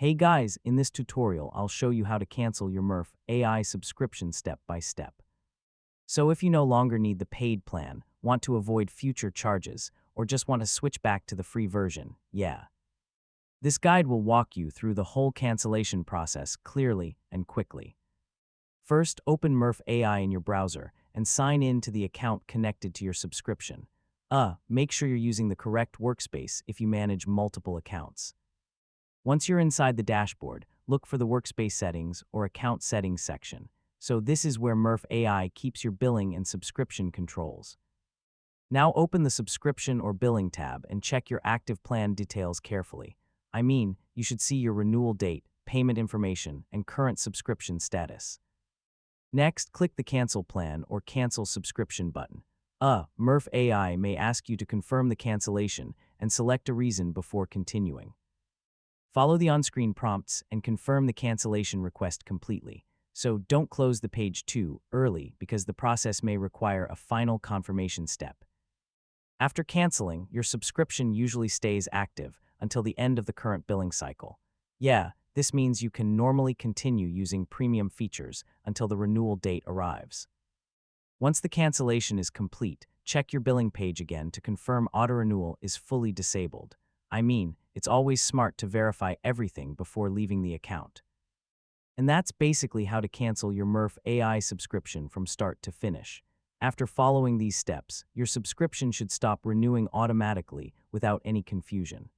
Hey guys, in this tutorial, I'll show you how to cancel your Murf AI subscription step by step. So if you no longer need the paid plan, want to avoid future charges, or just want to switch back to the free version, this guide will walk you through the whole cancellation process clearly and quickly. First, open Murf AI in your browser and sign in to the account connected to your subscription. Make sure you're using the correct workspace if you manage multiple accounts. Once you're inside the dashboard, look for the Workspace Settings or Account Settings section. So this is where Murf AI keeps your billing and subscription controls. Now open the Subscription or Billing tab and check your active plan details carefully. You should see your renewal date, payment information, and current subscription status. Next, click the Cancel Plan or Cancel Subscription button. Murf AI may ask you to confirm the cancellation and select a reason before continuing. Follow the on-screen prompts and confirm the cancellation request completely. So don't close the page too early because the process may require a final confirmation step. After canceling, your subscription usually stays active until the end of the current billing cycle. This means you can normally continue using premium features until the renewal date arrives. Once the cancellation is complete, check your billing page again to confirm auto-renewal is fully disabled. It's always smart to verify everything before leaving the account. And that's basically how to cancel your Murf AI subscription from start to finish. After following these steps, your subscription should stop renewing automatically without any confusion.